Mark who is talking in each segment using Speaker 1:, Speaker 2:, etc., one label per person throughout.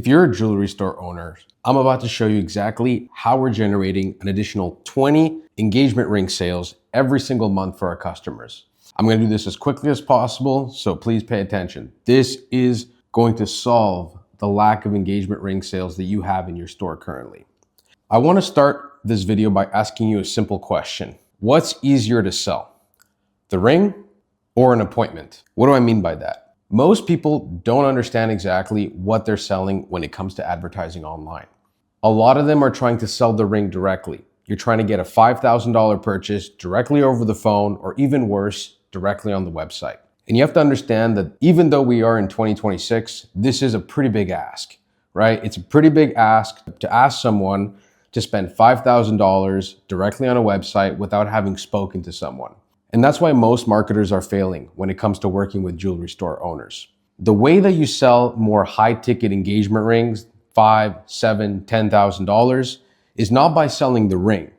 Speaker 1: If you're a jewelry store owner, I'm about to show you exactly how we're generating an additional 20 engagement ring sales every single month for our customers. I'm going to do this as quickly as possible, so please pay attention. This is going to solve the lack of engagement ring sales that you have in your store currently. I want to start this video by asking you a simple question. What's easier to sell, the ring or an appointment? What do I mean by that? Most people don't understand exactly what they're selling when it comes to advertising online. A lot of them are trying to sell the ring directly. You're trying to get a $5,000 purchase directly over the phone, or even worse, directly on the website. And you have to understand that even though we are in 2026, this is a pretty big ask, right? It's a pretty big ask to ask someone to spend $5,000 directly on a website without having spoken to someone. And that's why most marketers are failing when it comes to working with jewelry store owners. The way that you sell more high-ticket engagement rings, $5,000, $7,000, $10,000, is not by selling the ring,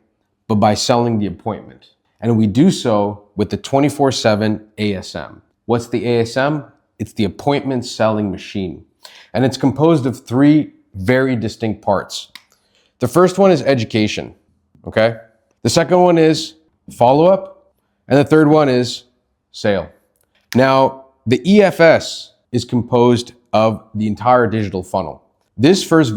Speaker 1: but by selling the appointment. And we do so with the 24/7 ASM. What's the ASM? It's the appointment selling machine. And it's composed of three very distinct parts. The first one is education, okay? The second one is follow-up. And the third one is sale. Now, the EFS is composed of the entire digital funnel. This first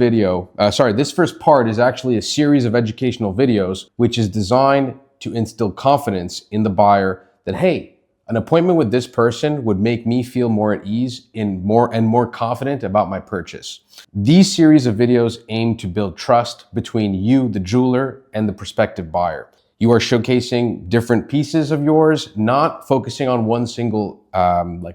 Speaker 1: part is actually a series of educational videos, which is designed to instill confidence in the buyer that, hey, an appointment with this person would make me feel more at ease and more confident about my purchase. These series of videos aim to build trust between you, the jeweler, and the prospective buyer. You are showcasing different pieces of yours, not focusing on one single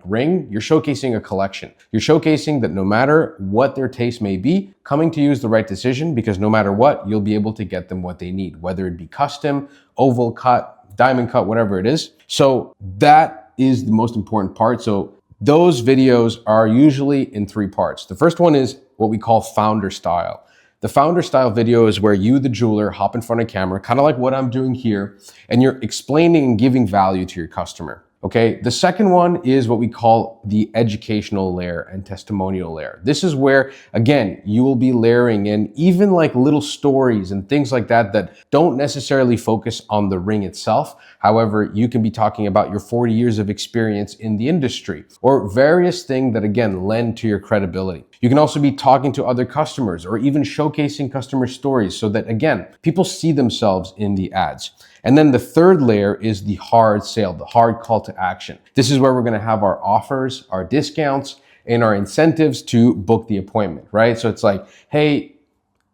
Speaker 1: ring. You're showcasing a collection. You're showcasing that no matter what their taste may be, coming to you is the right decision, because no matter what, you'll be able to get them what they need, whether it be custom, oval cut, diamond cut, whatever it is. So that is the most important part. So those videos are usually in three parts. The first one is what we call founder style. The founder style video is where you, the jeweler, hop in front of camera, kind of like what I'm doing here, and you're explaining and giving value to your customer. Okay. The second one is what we call the educational layer and testimonial layer. This is where, again, you will be layering in even like little stories and things like that that don't necessarily focus on the ring itself. However, you can be talking about your 40 years of experience in the industry, or various things that, again, lend to your credibility. You can also be talking to other customers, or even showcasing customer stories so that, again, people see themselves in the ads. And then the third layer is the hard sale, the hard call to action. This is where we're going to have our offers, our discounts, and our incentives to book the appointment, right? So it's like, hey,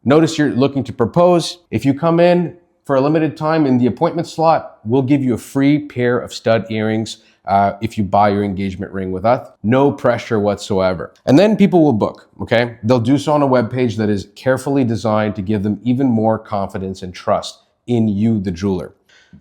Speaker 1: notice you're looking to propose. If you come in for a limited time in the appointment slot, we'll give you a free pair of stud earrings if you buy your engagement ring with us. No pressure whatsoever. And then people will book, okay? They'll do so on a web page that is carefully designed to give them even more confidence and trust in you, the jeweler.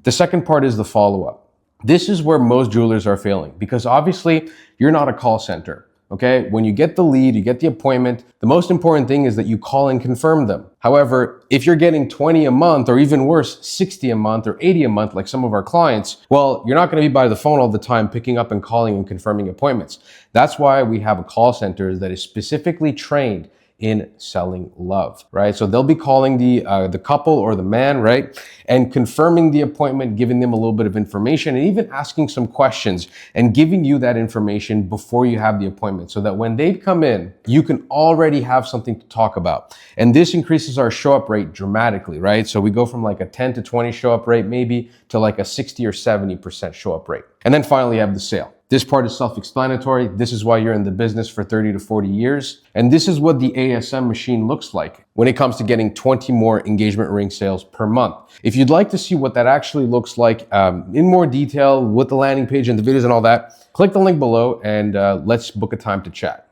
Speaker 1: The second part is the follow-up. This is where most jewelers are failing, because obviously you're not a call center. Okay, when you get the lead, you get the appointment, the most important thing is that you call and confirm them. However, if you're getting 20 a month, or even worse, 60 a month or 80 a month, like some of our clients, well, you're not going to be by the phone all the time picking up and calling and confirming appointments. That's why we have a call center that is specifically trained in selling love, right? So they'll be calling the couple or the man, right? And confirming the appointment, giving them a little bit of information, and even asking some questions and giving you that information before you have the appointment, so that when they come in, you can already have something to talk about. And this increases our show up rate dramatically, right? So we go from like a 10 to 20 show up rate, maybe, to like a 60 or 70% show up rate. And then finally you have the sale. This part is self-explanatory. This is why you're in the business for 30 to 40 years. And this is what the ASM machine looks like when it comes to getting 20 more engagement ring sales per month. If you'd like to see what that actually looks like in more detail with the landing page and the videos and all that, click the link below and let's book a time to chat.